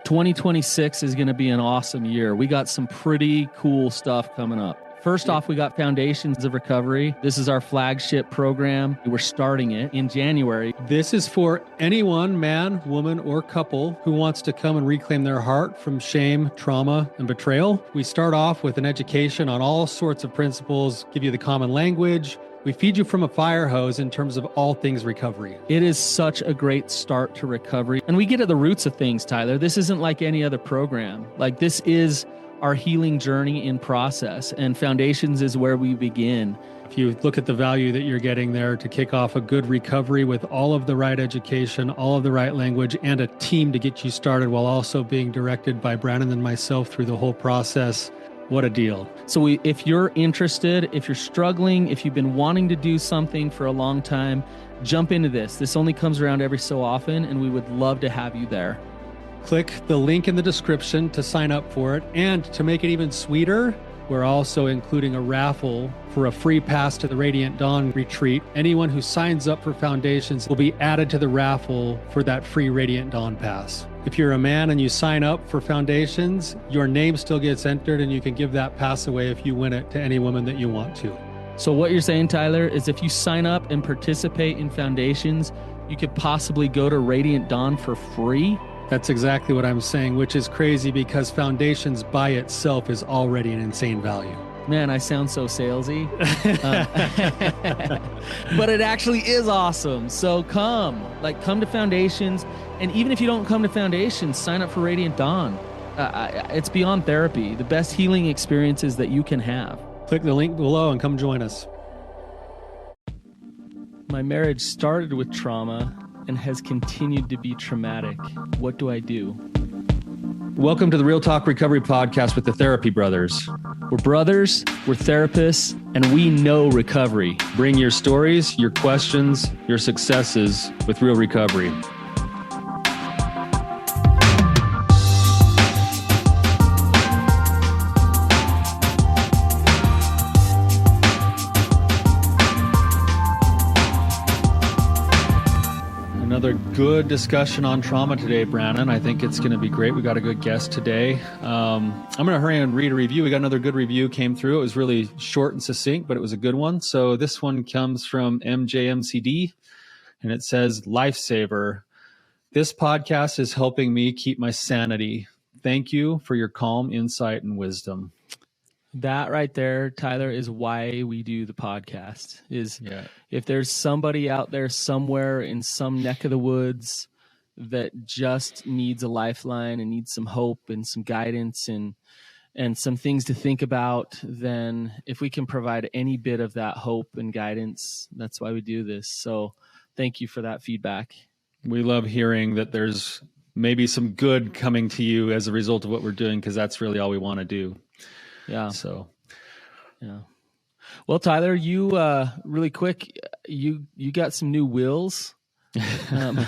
2026 is going to be an awesome year. We got some pretty cool stuff coming up. First off, we got Foundations of Recovery. This is our flagship program. We're starting it in January. This is for anyone, man, woman, or couple who wants to come and reclaim their heart from shame, trauma, and betrayal. We start off with an education on all sorts of principles, give you the common language. We feed you from a fire hose in terms of all things recovery. It is such a great start to recovery. And we get at the roots of things, Tyler. This isn't like any other program. Like, this is our healing journey in process, and Foundations is where we begin. If you look at the value that you're getting there to kick off a good recovery with all of the right education, all of the right language, and a team to get you started while also being directed by Brandon and myself through the whole process, what a deal. So if you're interested, if you're struggling, if you've been wanting to do something for a long time, jump into this. This only comes around every so often, and we would love to have you there. Click the link in the description to sign up for it. And to make it even sweeter, we're also including a raffle for a free pass to the Radiant Dawn retreat. Anyone who signs up for Foundations will be added to the raffle for that free Radiant Dawn pass. If you're a man and you sign up for Foundations, your name still gets entered, and you can give that pass away if you win it to any woman that you want to. So what you're saying, Tyler, is if you sign up and participate in Foundations, you could possibly go to Radiant Dawn for free? That's exactly what I'm saying, which is crazy because Foundations by itself is already an insane value. Man, I sound so salesy. But it actually is awesome. So come to Foundations. And even if you don't come to Foundations, sign up for Radiant Dawn. It's beyond therapy, the best healing experiences that you can have. Click the link below and come join us. My marriage started with trauma and has continued to be traumatic. What do I do? Welcome to the Real Talk Recovery Podcast with the Therapy Brothers. We're brothers, we're therapists, and we know recovery. Bring your stories, your questions, your successes with real recovery. Another good discussion on trauma today, Brandon. I think it's going to be great. We got a good guest today. I'm going to hurry and read a review. We got another good review came through. It was really short and succinct, but it was a good one. So this one comes from MJMCD, and it says, "Lifesaver. This podcast is helping me keep my sanity. Thank you for your calm insight and wisdom." That right there, Tyler, is why we do the podcast. If there's somebody out there somewhere in some neck of the woods that just needs a lifeline and needs some hope and some guidance and some things to think about, then if we can provide any bit of that hope and guidance, that's why we do this. So thank you for that feedback. We love hearing that there's maybe some good coming to you as a result of what we're doing, because that's really all we want to do. Yeah. So, yeah. Well, Tyler, you really quick, you got some new wheels. You've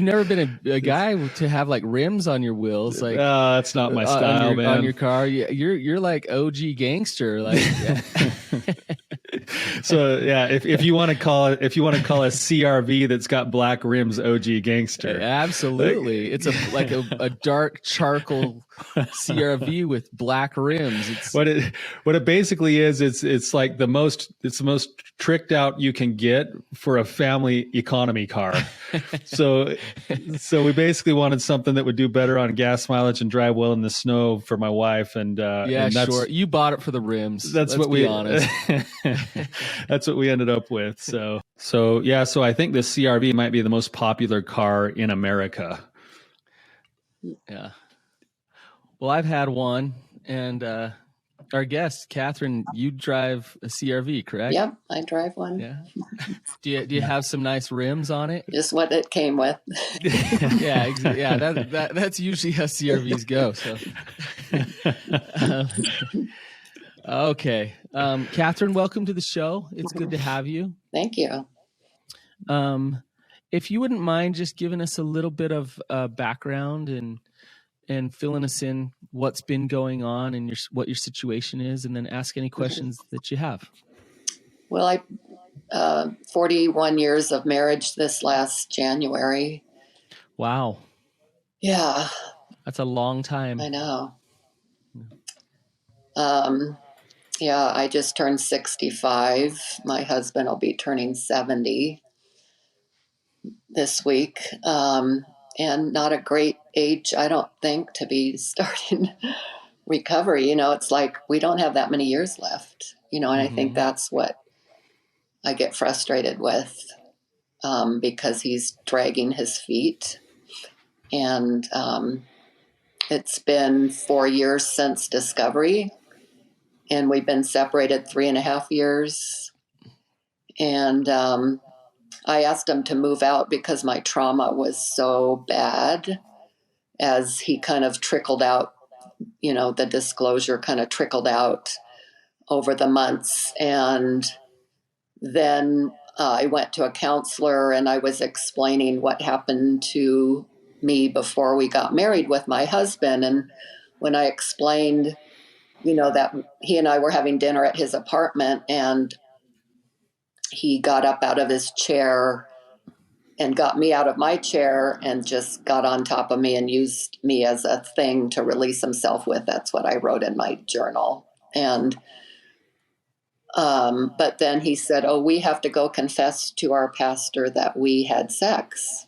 never been a guy to have like rims on your wheels, like that's not my style, man. On your car, you're like OG gangster, like. So yeah, if you want to call a CRV that's got black rims, OG gangster. Absolutely, it's a dark charcoal CRV with black rims. It's what it basically is. It's like the most tricked out you can get for a family economy car. So we basically wanted something that would do better on gas mileage and drive well in the snow for my wife. And sure, you bought it for the rims. Let's be honest. That's what we ended up with. So I think the CRV might be the most popular car in America. Yeah. Well, I've had one, and our guest, Kathryn, you drive a CRV, correct? Yep, I drive one. Yeah. Do you have some nice rims on it? Just what it came with. Yeah. That's usually how CRVs go. So. Okay. Kathryn, welcome to the show. It's good to have you. Thank you. If you wouldn't mind just giving us a little bit of background and filling us in what's been going on and what your situation is, and then ask any questions that you have. Well, 41 years of marriage this last January. Wow. Yeah, That's a long time. I know. Yeah, I just turned 65. My husband will be turning 70 this week. And not a great age, I don't think, to be starting recovery. It's like we don't have that many years left, and I think that's what I get frustrated with, because he's dragging his feet. And it's been 4 years since discovery, and we've been separated 3.5 years. And I asked him to move out because my trauma was so bad, as he kind of trickled out, the disclosure kind of trickled out over the months. And then I went to a counselor, and I was explaining what happened to me before we got married with my husband. And when I explained, that he and I were having dinner at his apartment, and he got up out of his chair and got me out of my chair and just got on top of me and used me as a thing to release himself with. That's what I wrote in my journal. And but then he said, "Oh, we have to go confess to our pastor that we had sex."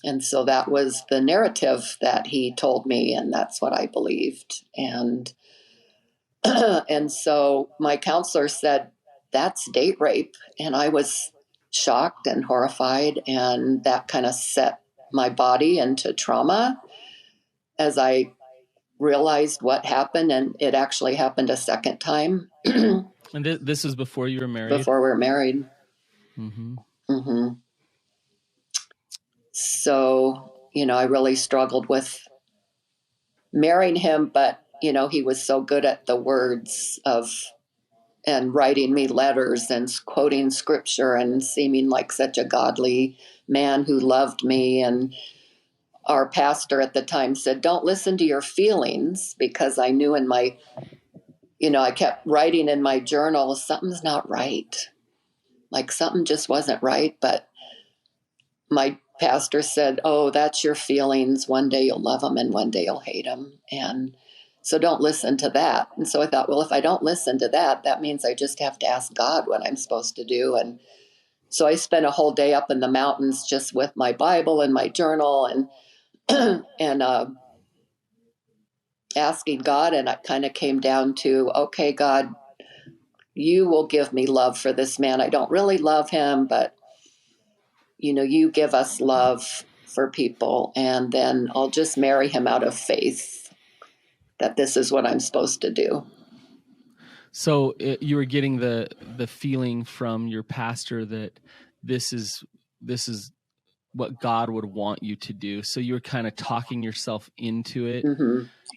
And so that was the narrative that he told me, and that's what I believed. And and so my counselor said, "That's date rape." And I was shocked and horrified, and that kind of set my body into trauma as I realized what happened. And it actually happened a second time. And this was before you were married? Before we were married. Mm-hmm. So, I really struggled with marrying him, but, he was so good at the words and writing me letters and quoting scripture and seeming like such a godly man who loved me. And our pastor at the time said, "Don't listen to your feelings," because I knew in my, I kept writing in my journal, something's not right. Like something just wasn't right. But my pastor said, "Oh, that's your feelings. One day you'll love them and one day you'll hate them. And so don't listen to that." And so I thought, well, if I don't listen to that, that means I just have to ask God what I'm supposed to do. And so I spent a whole day up in the mountains just with my Bible and my journal and and asking God. And it kind of came down to, okay, God, you will give me love for this man. I don't really love him, but you give us love for people, and then I'll just marry him out of faith that this is what I'm supposed to do. So you were getting the feeling from your pastor that this is what God would want you to do. So you were kind of talking yourself into it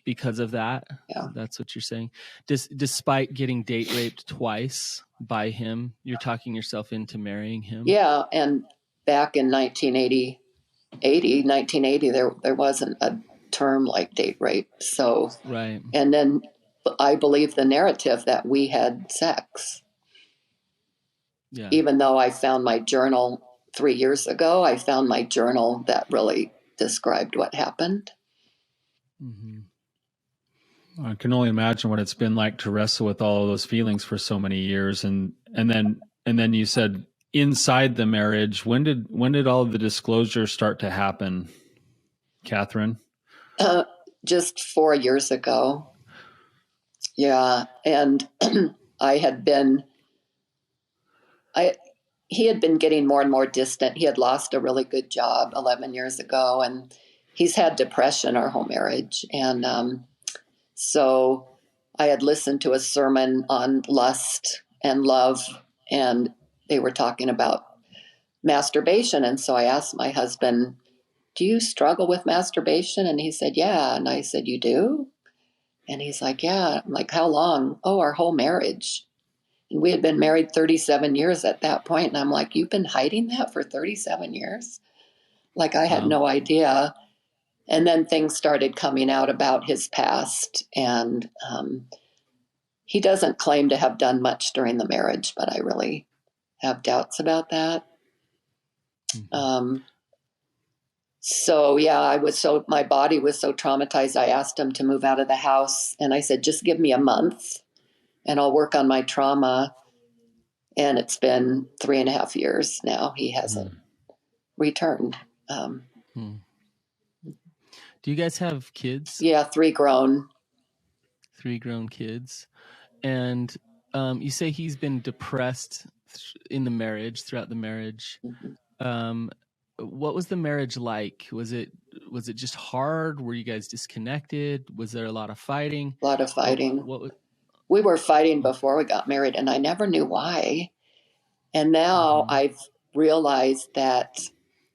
because of that. Yeah. That's what you're saying. Despite getting date raped twice by him, you're talking yourself into marrying him. Yeah. And back in 1980, there wasn't a term like date rape. So, right. And then I believe the narrative that we had sex. Yeah. Even though I found my journal 3 years ago, I found my journal that really described what happened. I can only imagine what it's been like to wrestle with all of those feelings for so many years. And then you said inside the marriage, when did all of the disclosure start to happen, Kathryn? Just 4 years ago. Yeah. And he had been getting more and more distant. He had lost a really good job 11 years ago, and he's had depression our whole marriage. And so I had listened to a sermon on lust and love, and they were talking about masturbation. And so I asked my husband, "Do you struggle with masturbation?" And he said, "Yeah." And I said, "You do?" And he's like, "Yeah." I'm like, "How long?" "Oh, our whole marriage." And we had been married 37 years at that point. And I'm like, "You've been hiding that for 37 years? Like, I had no idea. And then things started coming out about his past. And he doesn't claim to have done much during the marriage, but I really have doubts about that. So yeah, my body was so traumatized. I asked him to move out of the house, and I said, just give me a month and I'll work on my trauma. And it's been 3.5 years now. He hasn't returned. Do you guys have kids? Yeah, 3 grown. 3 grown kids. And you say he's been depressed in the marriage, throughout the marriage. Mm-hmm. What was the marriage like? Was it just hard? Were you guys disconnected? Was there a lot of fighting? A lot of fighting. What we were fighting before we got married, and I never knew why. And now I've realized that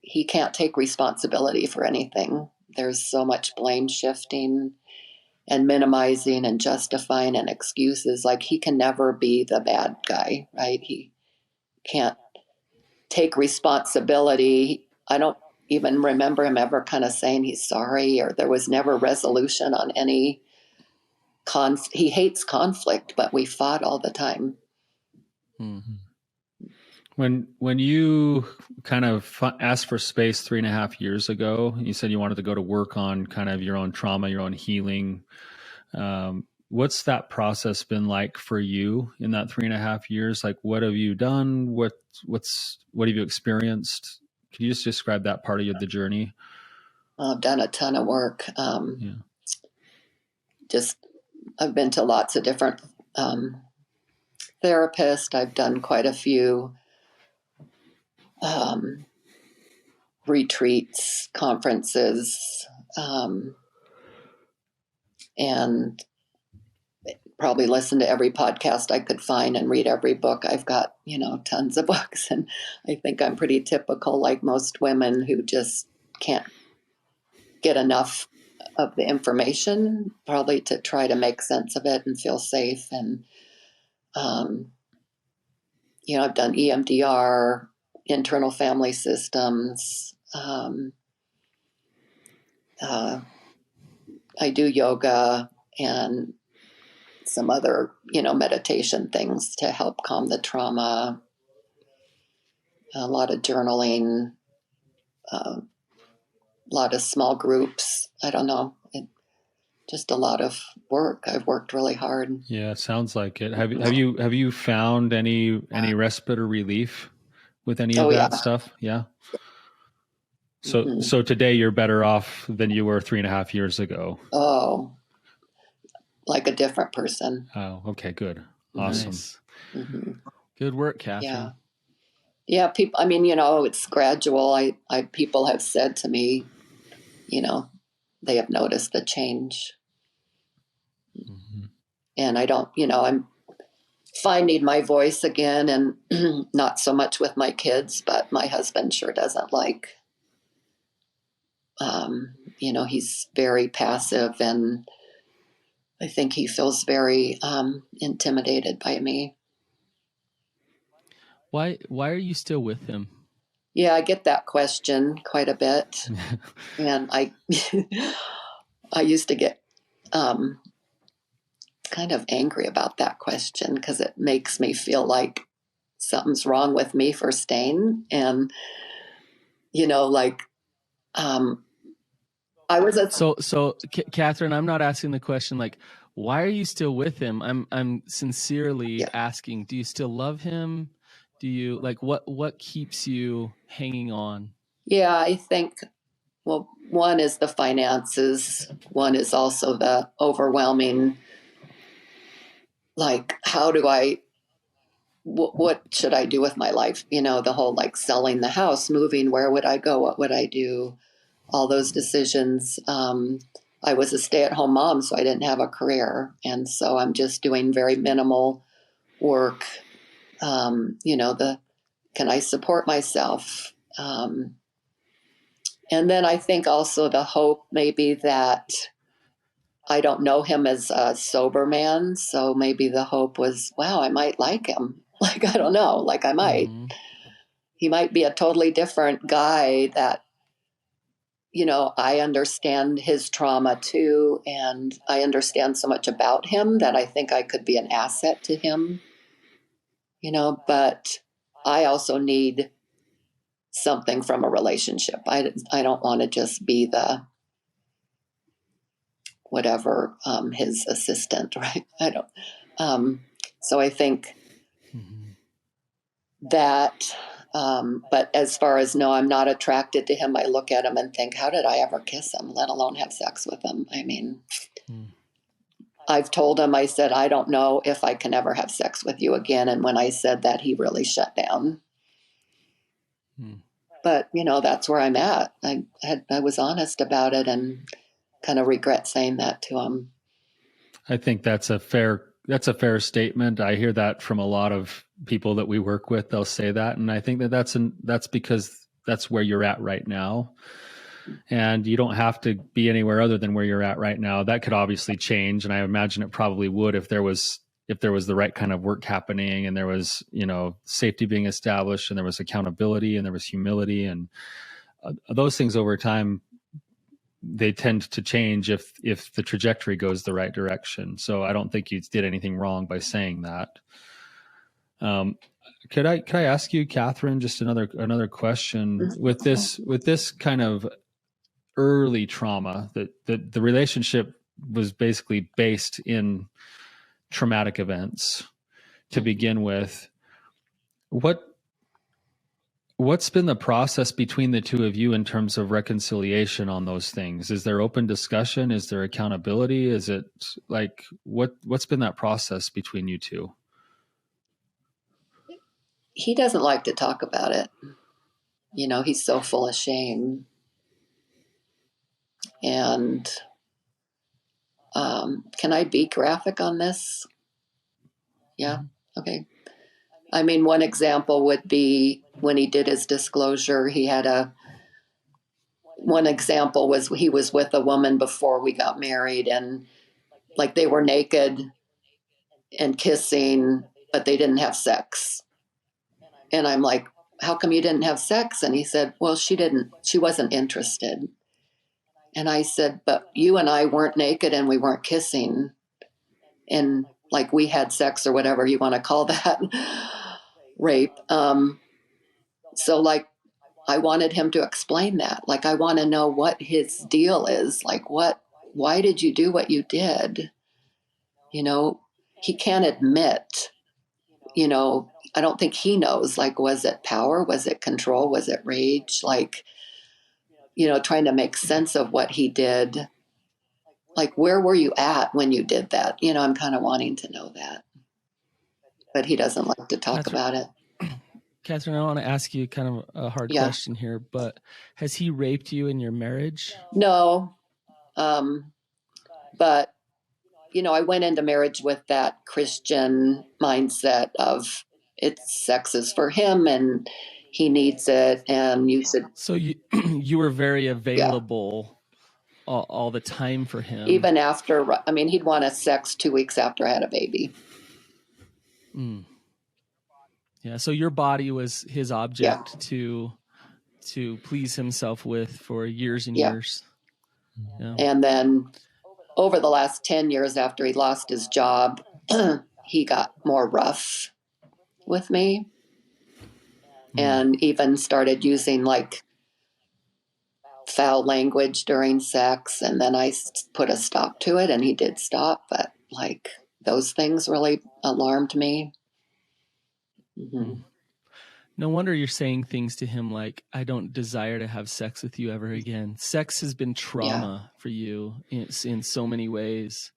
he can't take responsibility for anything. There's so much blame shifting and minimizing and justifying and excuses. Like, he can never be the bad guy, right? He can't take responsibility. I don't even remember him ever kind of saying he's sorry, or there was never resolution on any he hates conflict, but we fought all the time. When you kind of asked for space 3.5 years ago, you said you wanted to go to work on kind of your own trauma, your own healing. What's that process been like for you in that 3.5 years? Like, what have you done? What have you experienced? Can you just describe that part of the journey? I've done a ton of work. I've been to lots of different therapists. I've done quite a few retreats, conferences, and probably listened to every podcast I could find and read every book. I've got, tons of books, and I think I'm pretty typical, like most women who just can't get enough of the information, probably, to try to make sense of it and feel safe. And, I've done EMDR, internal family systems. I do yoga and some other, meditation things to help calm the trauma. A lot of journaling, a lot of small groups. I don't know. Just a lot of work. I've worked really hard. Yeah, it sounds like it. Have you found any respite or relief with any of that stuff? Yeah. So today you're better off than you were 3.5 years ago. Oh, like a different person. Oh, okay, good. Awesome. Nice. Good work, Kathryn. Yeah. Yeah, people, it's gradual. People have said to me, they have noticed the change. And I don't, I'm finding my voice again, and not so much with my kids, but my husband sure doesn't like, he's very passive, and I think he feels very intimidated by me. Why are you still with him? Yeah, I get that question quite a bit. And I used to get kind of angry about that question, because it makes me feel like something's wrong with me for staying. And, I was So Kathryn, I'm not asking the question like, why are you still with him? I'm sincerely asking, do you still love him? Do you what keeps you hanging on? Yeah, I think, well, one is the finances. One is also the overwhelming, like, what should I do with my life? The whole, like, selling the house, moving, where would I go? What would I do? All those decisions. I was a stay-at-home mom, so I didn't have a career. And so I'm just doing very minimal work. Can I support myself? And then I think also the hope maybe that I don't know him as a sober man. So maybe the hope was, wow, I might like him. Like, I don't know, like I might. He might be a totally different guy that, I understand his trauma too. And I understand so much about him that I think I could be an asset to him, but I also need something from a relationship. I don't want to just be the whatever, his assistant, right? I don't. So I think that, but as far as no, I'm not attracted to him. I look at him and think, how did I ever kiss him, let alone have sex with him? I mean, I've told him, I said, I don't know if I can ever have sex with you again. And when I said that, he really shut down. But, that's where I'm at. I was honest about it and kind of regret saying that to him. I think that's a fair statement. I hear that from a lot of people that we work with. They'll say that. And I think that's because that's where you're at right now. And you don't have to be anywhere other than where you're at right now. That could obviously change. And I imagine it probably would if there was the right kind of work happening and there was, safety being established and there was accountability and there was humility and those things over time, they tend to change if the trajectory goes the right direction. So I don't think you did anything wrong by saying that. Could I ask you, Kathryn, just another question with this kind of early trauma that the relationship was basically based in traumatic events to begin with. What's been the process between the two of you in terms of reconciliation on those things? Is there open discussion? Is there accountability? Is it like what's been that process between you two? He doesn't like to talk about it. He's so full of shame. And can I be graphic on this? Yeah. Okay. I mean, one example would be when he did his disclosure, one example was he was with a woman before we got married and like they were naked and kissing, but they didn't have sex. And I'm like, how come you didn't have sex? And he said, well, she wasn't interested. And I said, but you and I weren't naked and we weren't kissing. And like we had sex or whatever you want to call that, rape. So like, I wanted him to explain that. Like, I want to know what his deal is. Like, why did you do what you did? He can't admit, I don't think he knows, like, was it power? Was it control? Was it rage? Like, trying to make sense of what he did. Like, where were you at when you did that? I'm kind of wanting to know that. But he doesn't like to talk about it. Kathryn, I want to ask you kind of a hard question here, but has he raped you in your marriage? No. But, I went into marriage with that Christian mindset of sex is for him and he needs it and you should. So you were very available all the time for him. Even after, he'd want a sex 2 weeks after I had a baby. Yeah. So your body was his object to please himself with for years and years. Yeah. And then over the last 10 years after he lost his job, he got more rough with me and even started using like foul language during sex. And then I put a stop to it and he did stop. But like those things really alarmed me. Mm-hmm. No wonder you're saying things to him like, I don't desire to have sex with you ever again. Sex has been trauma for you in so many ways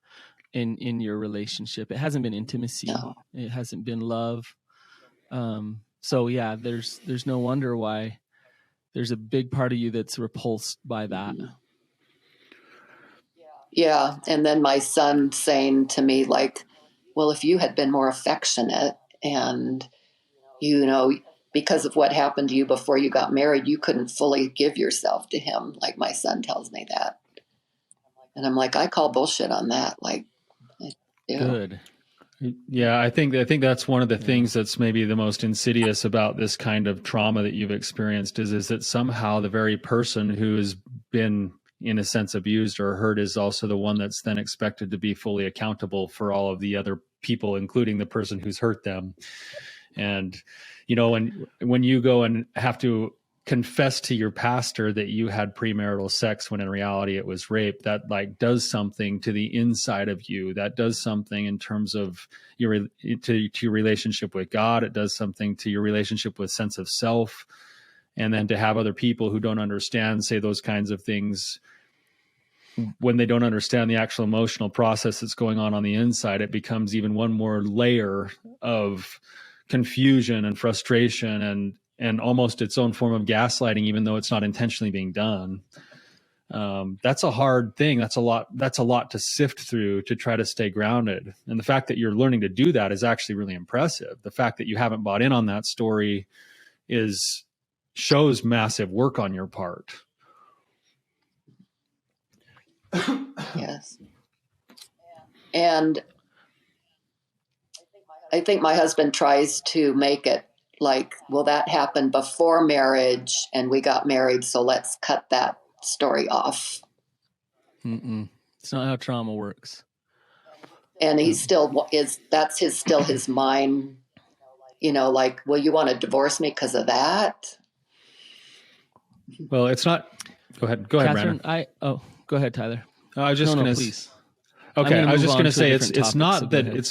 in your relationship. It hasn't been intimacy. No. It hasn't been love. So yeah, there's no wonder why there's a big part of you that's repulsed by that. Yeah. And then my son saying to me like, well, if you had been more affectionate and, because of what happened to you before you got married, you couldn't fully give yourself to him. Like my son tells me that. And I'm like, I call bullshit on that. Like, Good. Yeah, I think that's one of the things that's maybe the most insidious about this kind of trauma that you've experienced is that somehow the very person who has been, in a sense, abused or hurt is also the one that's then expected to be fully accountable for all of the other people, including the person who's hurt them. And, when you go and have to confess to your pastor that you had premarital sex when in reality it was rape, that like does something to the inside of you. That does something in terms of your to your relationship with God. It does something to your relationship with sense of self. And then to have other people who don't understand say those kinds of things when they don't understand the actual emotional process that's going on the inside, it becomes even one more layer of confusion and frustration and almost its own form of gaslighting, even though it's not intentionally being done. That's a hard thing. That's a lot to sift through to try to stay grounded. And the fact that you're learning to do that is actually really impressive. The fact that you haven't bought in on that story shows massive work on your part. Yes. And I think my husband tries to make it like, well, that happened before marriage and we got married, so let's cut that story off. It's not how trauma works. And he still that's still his mind, like, well, you want to divorce me because of that? Well, it's not. Go ahead, Kathryn, Brandon. Go ahead, Tyler. I was just going to. Please. Okay, I was just going to say it's topic,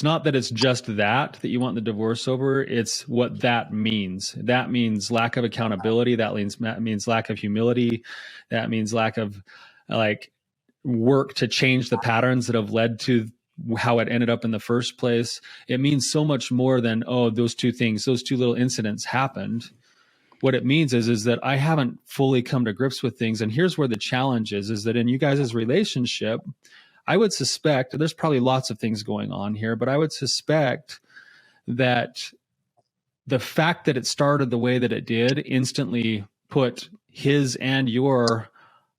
not that it's just that you want the divorce over. It's what that means. That means lack of accountability. That means lack of humility. That means lack of like work to change the patterns that have led to how it ended up in the first place. It means so much more than, those two things, those two little incidents happened. What it means is that I haven't fully come to grips with things. And here's where the challenge is that in you guys' relationship, I would suspect, there's probably lots of things going on here, but I would suspect that the fact that it started the way that it did instantly put his and your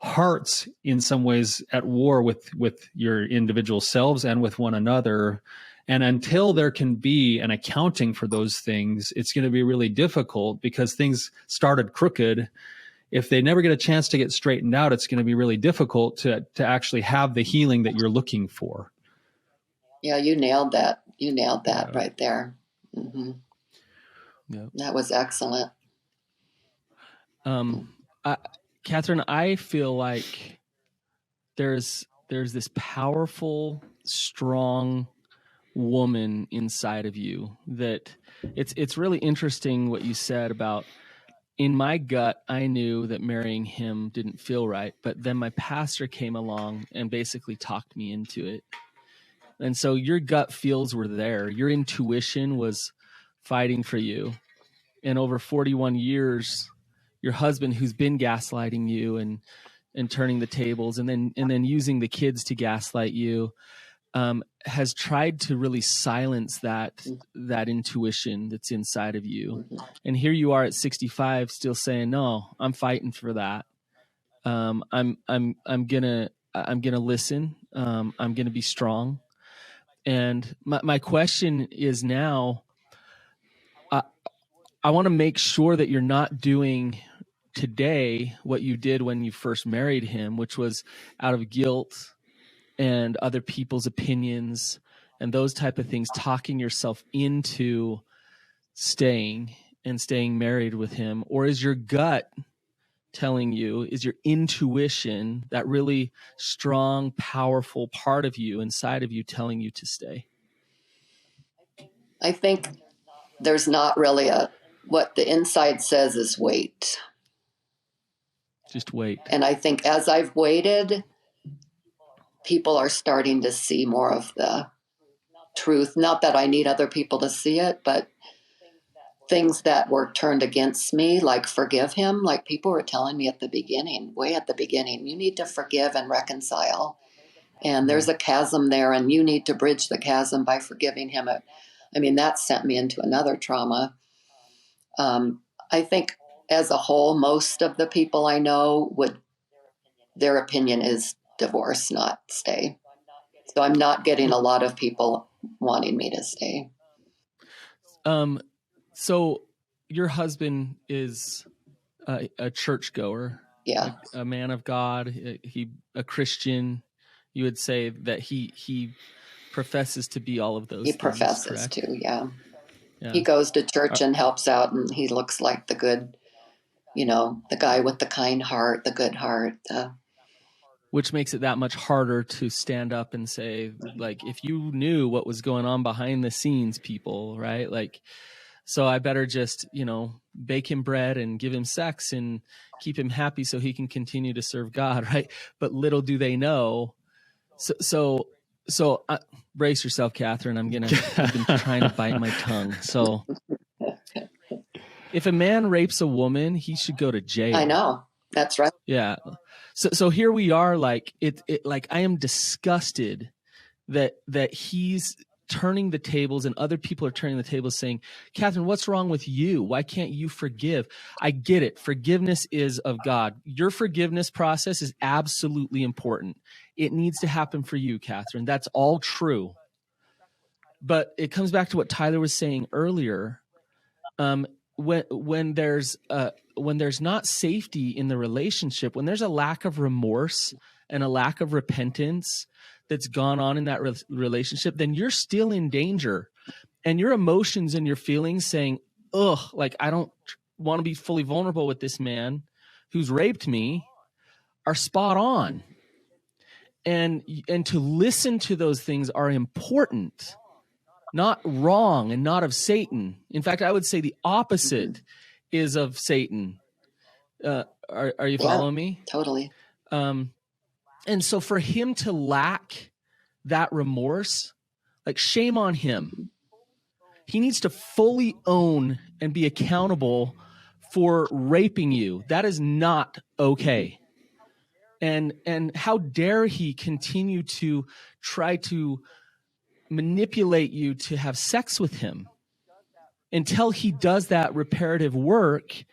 hearts in some ways at war with your individual selves and with one another. And until there can be an accounting for those things, it's going to be really difficult because things started crooked. If they never get a chance to get straightened out, it's going to be really difficult to actually have the healing that you're looking for. Yeah, you nailed that. Right there. Mm-hmm. Yep. That was excellent. Kathryn, I feel like there's this powerful, strong woman inside of you that it's really interesting what you said about, in my gut, I knew that marrying him didn't feel right, but then my pastor came along and basically talked me into it. And so your gut feels were there. Your intuition was fighting for you. And over 41 years, your husband, who's been gaslighting you and turning the tables and then using the kids to gaslight you, has tried to really silence that intuition that's inside of you. And here you are at 65 still saying, no, I'm fighting for that. I'm gonna listen. I'm gonna be strong. And my question is now, I want to make sure that you're not doing today what you did when you first married him, which was out of guilt and other people's opinions and those type of things, talking yourself into staying married with him. Or is your gut telling you, is your intuition, that really strong, powerful part of you inside of you, telling you to stay? I think there's not really what the inside says is wait. Just wait. And I think as I've waited, people are starting to see more of the truth. Not that I need other people to see it, but things that were turned against me, like forgive him. Like people were telling me way at the beginning, you need to forgive and reconcile. And there's a chasm there and you need to bridge the chasm by forgiving him. I mean, that sent me into another trauma. I think as a whole, most of the people I know their opinion is divorce, not stay. So I'm not getting a lot of people wanting me to stay. So your husband is a churchgoer, Yeah, a man of God, a Christian. You would say that he professes to be all of those things. He professes correct? to, yeah. He goes to church and helps out, and he looks like the good the guy with the kind heart, the good heart. Which makes it that much harder to stand up and say, like, if you knew what was going on behind the scenes, people, right? Like, so I better just, bake him bread and give him sex and keep him happy so he can continue to serve God, right? But little do they know. So brace yourself, Kathryn. I've been trying to bite my tongue. So if a man rapes a woman, he should go to jail. I know. That's right. Yeah. So here we are, like like I am disgusted that he's turning the tables and other people are turning the tables saying, Kathryn, what's wrong with you? Why can't you forgive? I get it. Forgiveness is of God. Your forgiveness process is absolutely important. It needs to happen for you, Kathryn. That's all true. But it comes back to what Tyler was saying earlier. When there's not safety in the relationship, when there's a lack of remorse and a lack of repentance that's gone on in that relationship, then you're still in danger. And your emotions and your feelings saying, ugh, like I don't want to be fully vulnerable with this man who's raped me, are spot on. And to listen to those things are important. Not wrong and not of Satan. In fact, I would say the opposite is of Satan. Are you following me? Totally. And so for him to lack that remorse, like shame on him. He needs to fully own and be accountable for raping you. That is not okay. And how dare he continue to try to manipulate you to have sex with him until he does that reparative work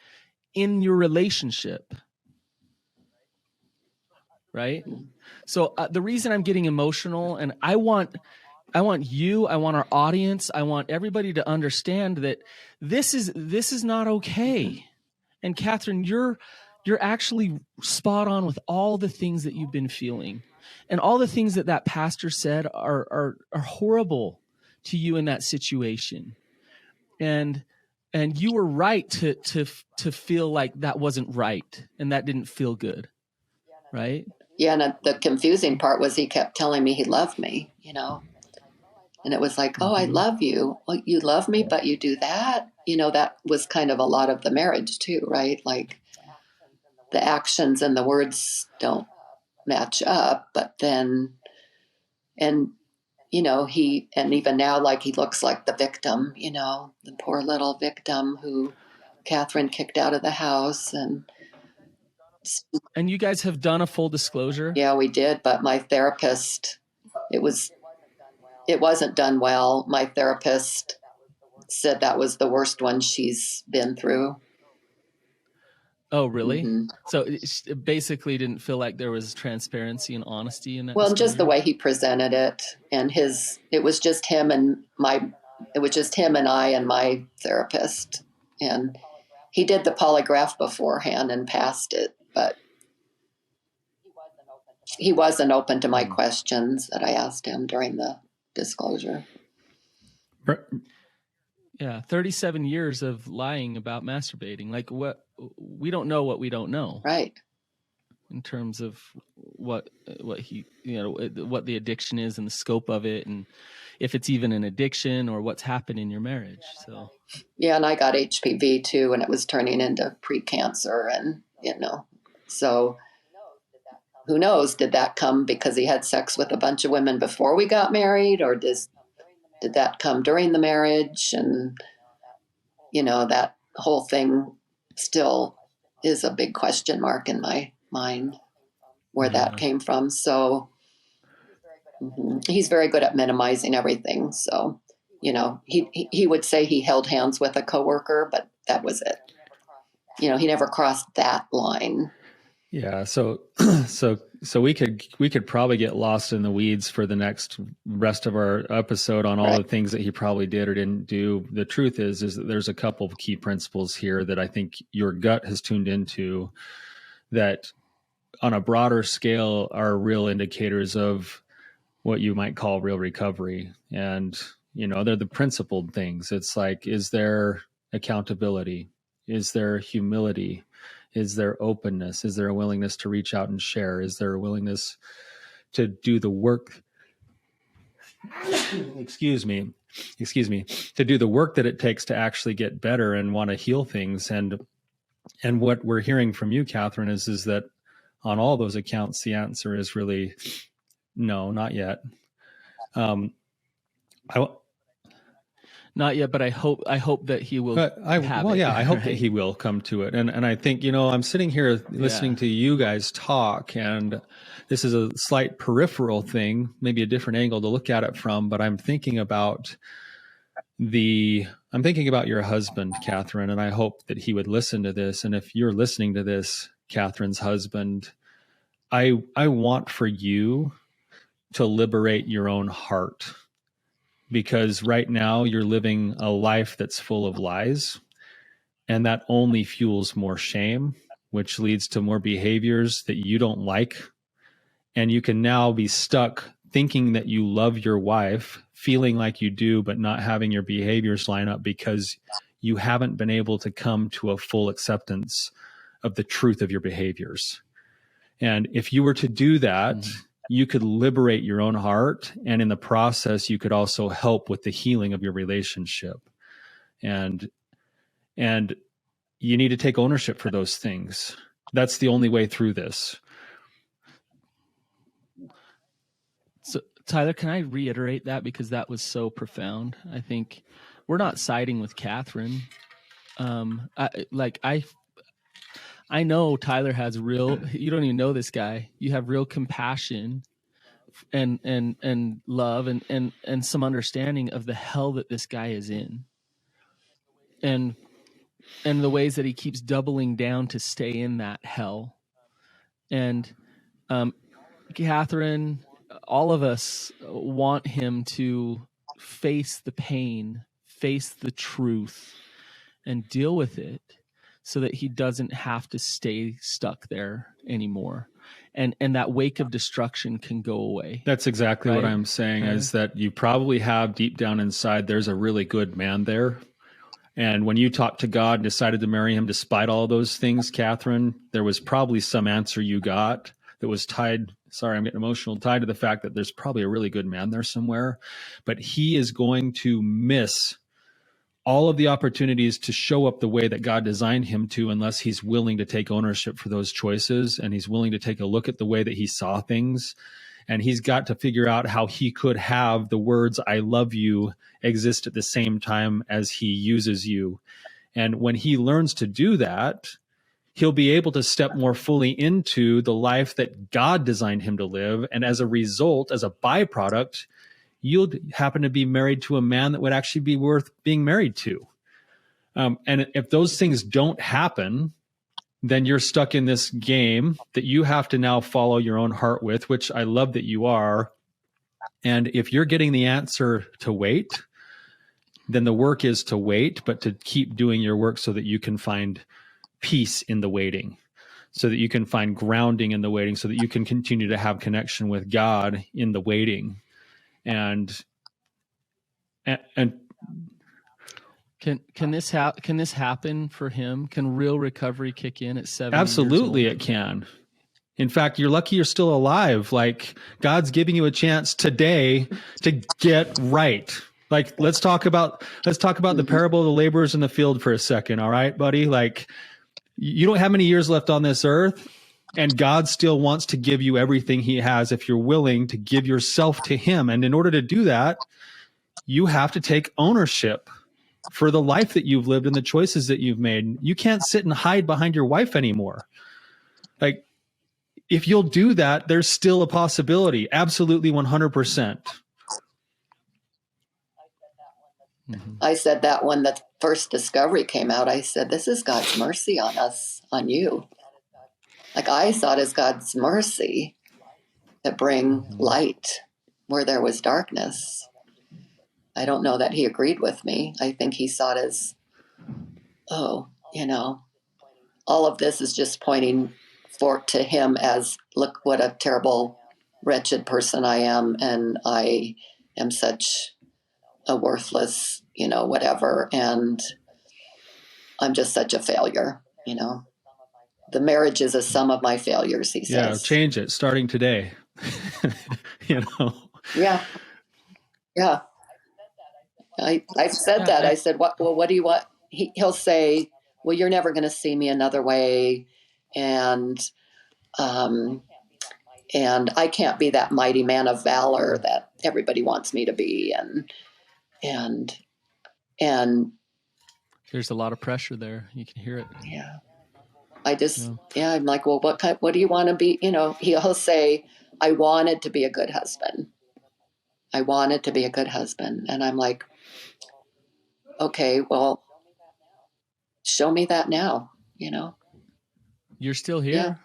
in your relationship. Right? So the reason I'm getting emotional, and I want you, I want our audience, I want everybody to understand that this is not okay. And Kathryn, you're actually spot on with all the things that you've been feeling. And all the things that pastor said are horrible to you in that situation. And you were right to feel like that wasn't right and that didn't feel good. Right? Yeah, and the confusing part was he kept telling me he loved me, And it was like, oh, I love you. Well, you love me, but you do that? That was kind of a lot of the marriage too, right? Like the actions and the words don't match up, but then, and even now, like he looks like the victim, the poor little victim who Kathryn kicked out of the house. And you guys have done a full disclosure? Yeah, we did. But my therapist, it wasn't done well. My therapist said that was the worst one she's been through. Oh, really? Mm-hmm. So it basically didn't feel like there was transparency and honesty in that. Well, just the way he presented it, and it was just him and I and my therapist, and he did the polygraph beforehand and passed it, but he wasn't open to my questions that I asked him during the disclosure. Yeah, 37 years of lying about masturbating. Like we don't know what we don't know. Right. In terms of what he, what the addiction is and the scope of it, and if it's even an addiction or what's happened in your marriage. So. Yeah, and I got HPV too, and it was turning into precancer, and so who knows? Did that come because he had sex with a bunch of women before we got married, or did that come during the marriage? And, that whole thing still is a big question mark in my mind where that came from. So he's very good at minimizing everything. So, he would say he held hands with a coworker, but that was it. He never crossed that line. Yeah. So we could probably get lost in the weeds for the next rest of our episode on all the things that he probably did or didn't do. The truth is that there's a couple of key principles here that I think your gut has tuned into that on a broader scale are real indicators of what you might call real recovery. And, they're the principled things. It's like, is there accountability? Is there humility? Is there openness? Is there a willingness to reach out and share? Is there a willingness to do the work? Excuse me, to do the work that it takes to actually get better and want to heal things. And what we're hearing from you, Kathryn, is that on all those accounts, the answer is really no, not yet. Not yet, but I hope that he will. I hope that he will come to it. And I think, I'm sitting here listening to you guys talk, and this is a slight peripheral thing, maybe a different angle to look at it from, but I'm thinking about your husband, Kathryn, and I hope that he would listen to this. And if you're listening to this, Kathryn's husband, I want for you to liberate your own heart, because right now you're living a life that's full of lies, and that only fuels more shame, which leads to more behaviors that you don't like. And you can now be stuck thinking that you love your wife, feeling like you do, but not having your behaviors line up because you haven't been able to come to a full acceptance of the truth of your behaviors. And if you were to do that, you could liberate your own heart. And in the process, you could also help with the healing of your relationship. And you need to take ownership for those things. That's the only way through this. So, Tyler, can I reiterate that, because that was so profound? I think we're not siding with Kathryn. I know Tyler has real, you don't even know this guy. You have real compassion and love and some understanding of the hell that this guy is in. And the ways that he keeps doubling down to stay in that hell. And Kathryn, all of us want him to face the pain, face the truth, and deal with it, so that he doesn't have to stay stuck there anymore. And that wake of destruction can go away. That's exactly what I'm saying, is that you probably have deep down inside, there's a really good man there. And when you talked to God and decided to marry him despite all those things, Kathryn, there was probably some answer you got that was tied, sorry, I'm getting emotional, tied to the fact that there's probably a really good man there somewhere. But he is going to miss all of the opportunities to show up the way that God designed him to, unless he's willing to take ownership for those choices, and he's willing to take a look at the way that he saw things. And he's got to figure out how he could have the words, "I love you," exist at the same time as he uses you. And when he learns to do that, he'll be able to step more fully into the life that God designed him to live. And as a result, as a byproduct, you'll happen to be married to a man that would actually be worth being married to. And if those things don't happen, then you're stuck in this game that you have to now follow your own heart with, which I love that you are. And if you're getting the answer to wait, then the work is to wait, but to keep doing your work so that you can find peace in the waiting, so that you can find grounding in the waiting, so that you can continue to have connection with God in the waiting. And can this happen for him? Can real recovery kick in at 70? Absolutely, it can. In fact, you're lucky you're still alive. Like, God's giving you a chance today to get right. Like, let's talk about the parable of the laborers in the field for a second. All right, buddy. Like, you don't have many years left on this earth, and God still wants to give you everything he has if you're willing to give yourself to him. And in order to do that, you have to take ownership for the life that you've lived and the choices that you've made. You can't sit and hide behind your wife anymore. Like, if you'll do that, there's still a possibility. Absolutely 100%. I said that when the first discovery came out. I said, this is God's mercy on us, on you. Like, I saw it as God's mercy to bring light where there was darkness. I don't know that he agreed with me. I think he saw it as, all of this is just pointing to him as, look what a terrible, wretched person I am. And I am such a worthless, whatever. And I'm just such a failure, the marriage is a sum of my failures, he says. Yeah, change it starting today. You know? Yeah. Yeah. I've said that. I said, what do you want? He'll say, well, you're never going to see me another way. And I can't be that mighty man of valor that everybody wants me to be. And there's a lot of pressure there. You can hear it. Yeah. I'm like, well, what do you want to be? You know, he'll say, I wanted to be a good husband. I wanted to be a good husband. And I'm like, okay, well, show me that now, you know? You're still here. Yeah.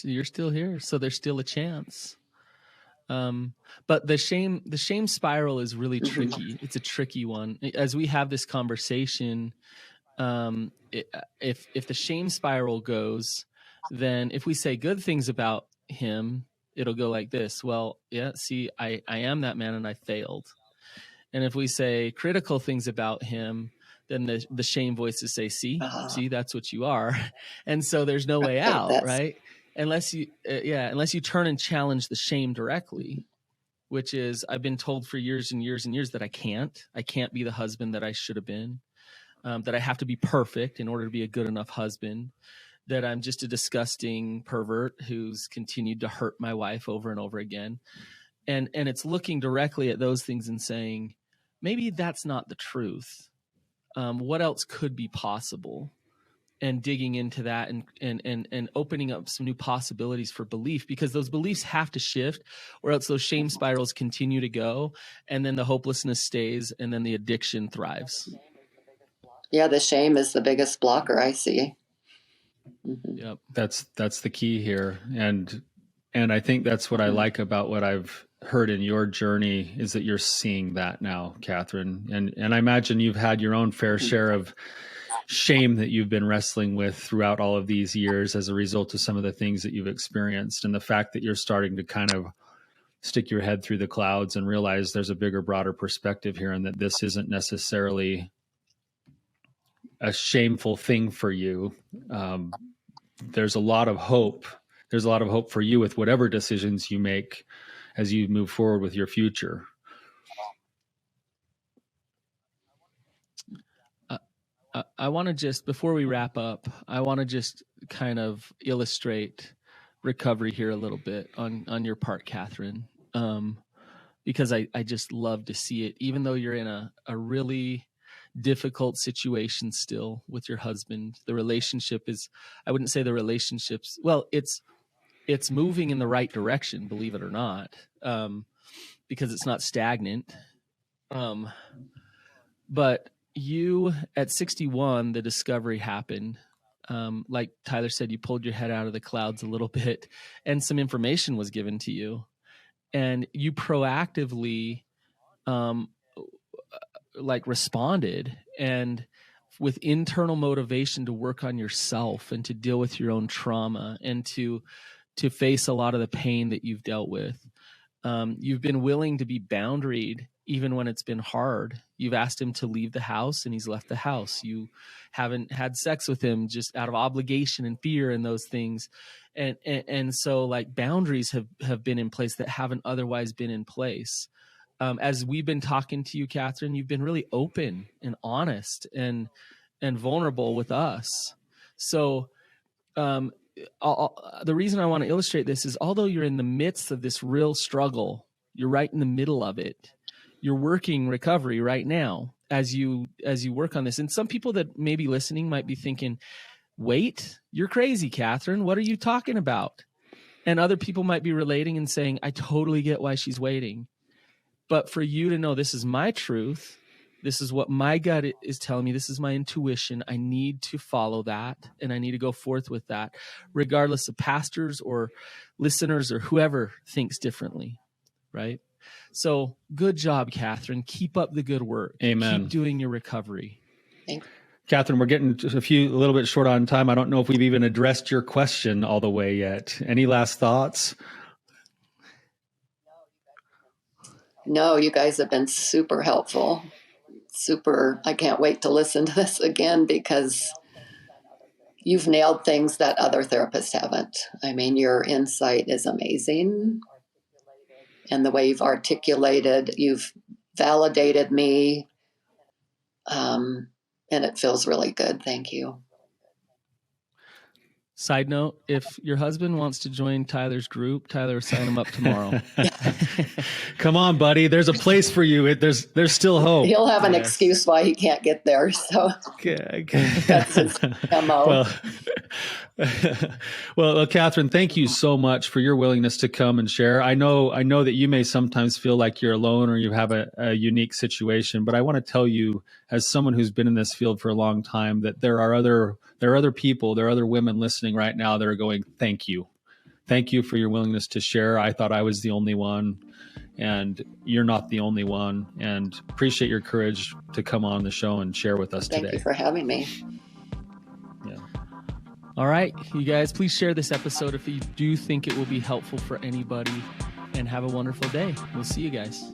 You're still here. So there's still a chance. But the shame spiral is really tricky. It's a tricky one. As we have this conversation, if the shame spiral goes, then if we say good things about him, it'll go like this. Well, yeah, see, I am that man and I failed. And if we say critical things about him, then the shame voices say, see, that's what you are. And so there's no way out, right? Unless you turn and challenge the shame directly, which is, I've been told for years and years and years that I can't be the husband that I should have been, that I have to be perfect in order to be a good enough husband, that I'm just a disgusting pervert who's continued to hurt my wife over and over again. And it's looking directly at those things and saying, maybe that's not the truth. What else could be possible? And digging into that and opening up some new possibilities for belief, because those beliefs have to shift, or else those shame spirals continue to go, and then the hopelessness stays, and then the addiction thrives. Yeah, the shame is the biggest blocker I see. Mm-hmm. Yep. That's the key here. And I think that's what I like about what I've heard in your journey, is that you're seeing that now, Kathryn. And I imagine you've had your own fair share of shame that you've been wrestling with throughout all of these years as a result of some of the things that you've experienced. And the fact that you're starting to kind of stick your head through the clouds and realize there's a bigger, broader perspective here, and that this isn't necessarily a shameful thing for you. There's a lot of hope. There's a lot of hope for you with whatever decisions you make as you move forward with your future. I want to just, before we wrap up, I want to just kind of illustrate recovery here a little bit on your part, Kathryn, because I just love to see it, even though you're in a really difficult situation still with your husband. The relationship is, I wouldn't say the relationship's, well, it's moving in the right direction, believe it or not, because it's not stagnant. But you, at 61, the discovery happened. Like Tyler said, you pulled your head out of the clouds a little bit, and some information was given to you, and you proactively responded, and with internal motivation to work on yourself and to deal with your own trauma and to face a lot of the pain that you've dealt with. You've been willing to be boundaried even when it's been hard. You've asked him to leave the house and he's left the house. You haven't had sex with him just out of obligation and fear and those things. And so like boundaries have been in place that haven't otherwise been in place. As we've been talking to you, Kathryn, you've been really open and honest and vulnerable with us. So, the reason I want to illustrate this is, although you're in the midst of this real struggle, you're right in the middle of it. You're working recovery right now as you work on this. And some people that may be listening might be thinking, wait, you're crazy, Kathryn. What are you talking about? And other people might be relating and saying, I totally get why she's waiting. But for you to know, this is my truth. This is what my gut is telling me. This is my intuition. I need to follow that, and I need to go forth with that, regardless of pastors or listeners or whoever thinks differently, right? So good job, Kathryn. Keep up the good work. Amen. Keep doing your recovery. Kathryn, we're getting just a little bit short on time. I don't know if we've even addressed your question all the way yet. Any last thoughts? No, you guys have been super helpful. Super. I can't wait to listen to this again, because you've nailed things that other therapists haven't. I mean, your insight is amazing. And the way you've articulated, you've validated me. And it feels really good. Thank you. Side note, if your husband wants to join Tyler's group, Tyler, sign him up tomorrow. Come on, buddy. There's a place for you. There's still hope. He'll have an excuse why he can't get there. So that's his MO. Well, Kathryn, thank you so much for your willingness to come and share. I know that you may sometimes feel like you're alone or you have a unique situation, but I want to tell you, as someone who's been in this field for a long time, that there are other people, there are other women listening right now that are going, thank you for your willingness to share. I thought I was the only one, and you're not the only one. And appreciate your courage to come on the show and share with us today. Thank you for having me. All right, you guys, please share this episode if you do think it will be helpful for anybody, and have a wonderful day. We'll see you guys.